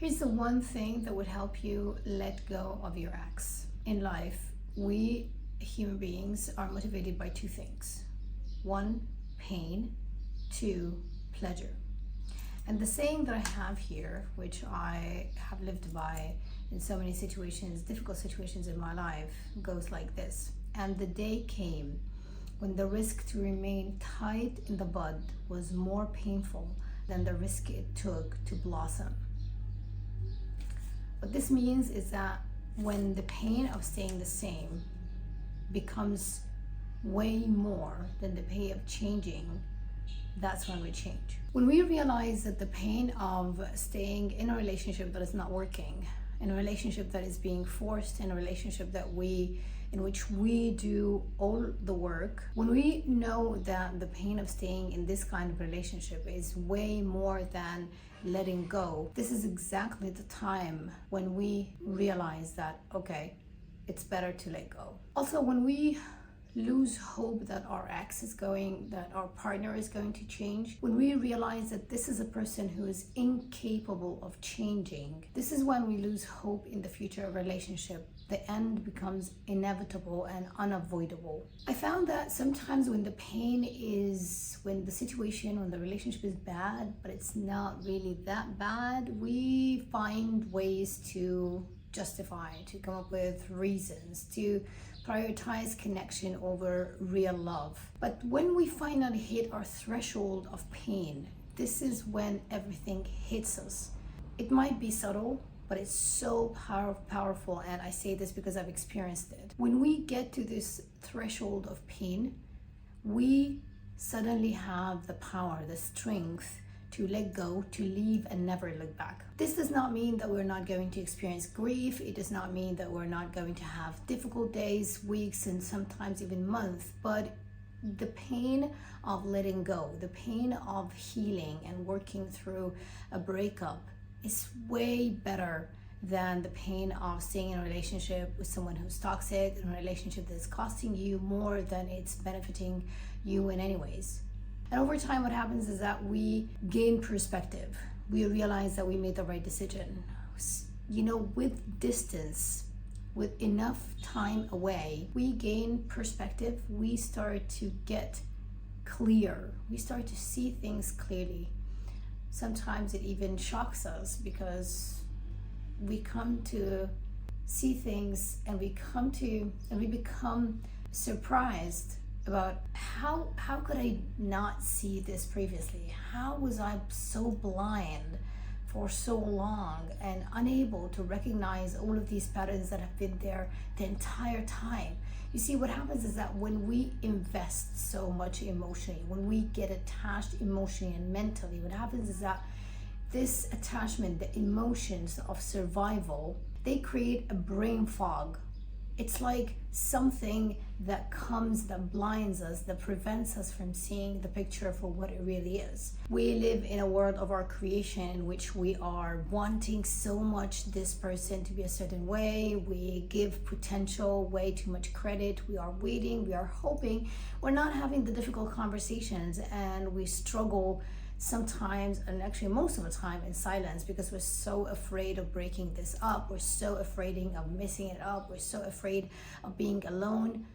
Here's the one thing that would help you let go of your ex. In life, we human beings are motivated by two things. One, pain. Two, pleasure. And the saying that I have here, which I have lived by in so many situations, difficult situations in my life, goes like this. And the day came when the risk to remain tied in the bud was more painful than the risk it took to blossom. What this means is that when the pain of staying the same becomes way more than the pain of changing, that's when we change. When we realize that the pain of staying in a relationship that is not working, in a relationship that is being forced, in a relationship in which we do all the work, when we know that the pain of staying in this kind of relationship is way more than letting go, this is exactly the time when we realize that, okay, it's better to let go. Also, when we lose hope that our that our partner is going to change, when we realize that this is a person who is incapable of changing, this is when we lose hope in the future of relationship. The end becomes inevitable and unavoidable. I found that sometimes when the relationship is bad, but it's not really that bad, we find ways to justify, to come up with reasons, to prioritize connection over real love. But when we finally hit our threshold of pain, this is when everything hits us. It might be subtle, but it's so powerful, and I say this because I've experienced it. When we get to this threshold of pain, we suddenly have the power, the strength to let go, to leave and never look back. This does not mean that we're not going to experience grief. It does not mean that we're not going to have difficult days, weeks, and sometimes even months. But the pain of letting go, the pain of healing and working through a breakup is way better than the pain of staying in a relationship with someone who's toxic, in a relationship that's costing you more than it's benefiting you in any ways. And over time, what happens is that we gain perspective. We realize that we made the right decision. With distance, with enough time away, we gain perspective. We start to get clear. We start to see things clearly. Sometimes it even shocks us because we come to see things and we become surprised about how could I not see this previously? How was I so blind for so long and unable to recognize all of these patterns that have been there the entire time? You see, what happens is that when we invest so much emotionally, when we get attached emotionally and mentally, what happens is that this attachment, the emotions of survival, they create a brain fog. It's like something that blinds us, that prevents us from seeing the picture for what it really is. We live in a world of our creation in which we are wanting so much this person to be a certain way. We give potential way too much credit. We are waiting, we are hoping. We're not having the difficult conversations, and we struggle sometimes, and actually most of the time, in silence, because we're so afraid of breaking this up. We're so afraid of messing it up. We're so afraid of being alone.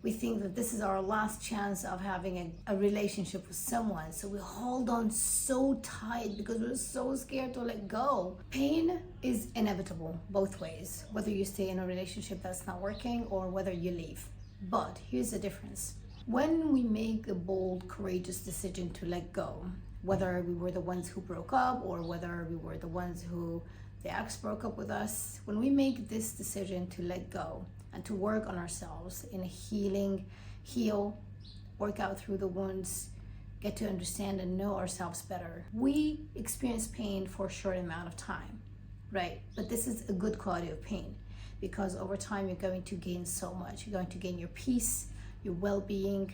We think that this is our last chance of having a relationship with someone, so we hold on so tight because we're so scared to let go. Pain is inevitable both ways, whether you stay in a relationship that's not working or whether you leave. But here's the difference. When we make a bold, courageous decision to let go, whether we were the ones who broke up or whether we were the ones who the ex broke up with us, when we make this decision to let go and to work on ourselves in heal, work out through the wounds, get to understand and know ourselves better, we experience pain for a short amount of time, right? But this is a good quality of pain, because over time you're going to gain so much. You're going to gain your peace, your well-being.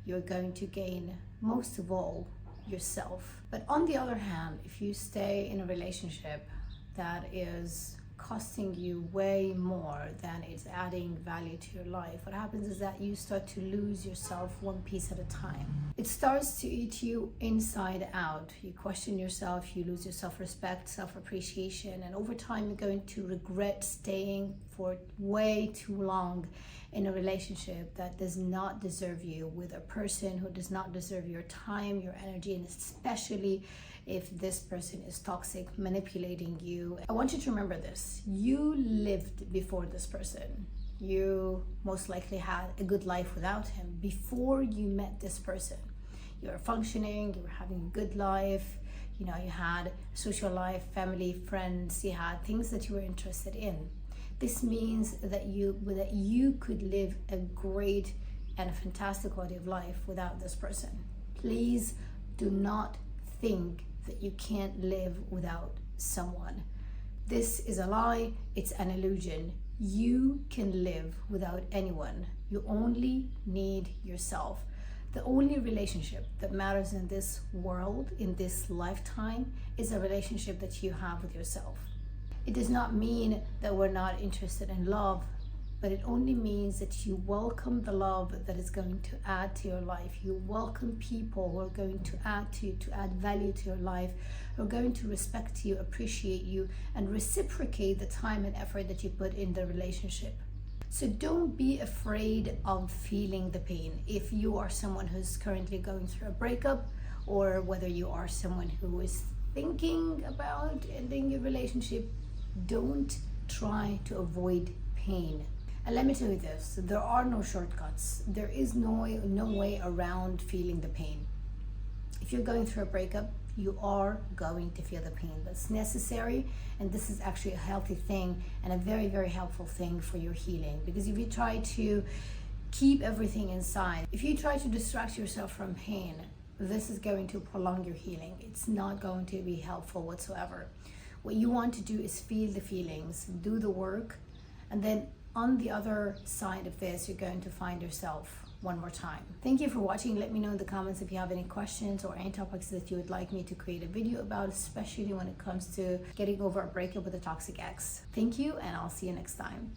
You're going to gain, most of all, yourself. But on the other hand, if you stay in a relationship that is costing you way more than it's adding value to your life, what happens is that you start to lose yourself one piece at a time. It It starts to eat you inside out. You question yourself, you lose your self-respect, self-appreciation, and over time you're going to regret staying for way too long in a relationship that does not deserve you, with a person who does not deserve your time, your energy, and especially if this person is toxic, manipulating you. I want you to remember this. You lived before this person. You most likely had a good life without him before you met this person. You were functioning, you were having a good life, you had social life, family, friends, you had things that you were interested in. This means that you could live a great and a fantastic quality of life without this person. Please do not think that you can't live without someone. This is a lie, it's an illusion. You can live without anyone. You only need yourself. The only relationship that matters in this world, in this lifetime, is a relationship that you have with yourself. It does not mean that we're not interested in love, but it only means that you welcome the love that is going to add to your life. You welcome people who are going to add to you, to add value to your life, who are going to respect you, appreciate you, and reciprocate the time and effort that you put in the relationship. So don't be afraid of feeling the pain. If you are someone who's currently going through a breakup, or whether you are someone who is thinking about ending your relationship, don't try to avoid pain. And let me tell you this, there are no shortcuts. There is no way around feeling the pain. If you're going through a breakup, you are going to feel the pain. That's necessary, and this is actually a healthy thing and a very, very helpful thing for your healing. Because if you try to keep everything inside, if you try to distract yourself from pain, this is going to prolong your healing. It's not going to be helpful whatsoever. What you want to do is feel the feelings, do the work, and then on the other side of this, you're going to find yourself one more time. Thank you for watching. Let me know in the comments if you have any questions or any topics that you would like me to create a video about, especially when it comes to getting over a breakup with a toxic ex. Thank you, and I'll see you next time.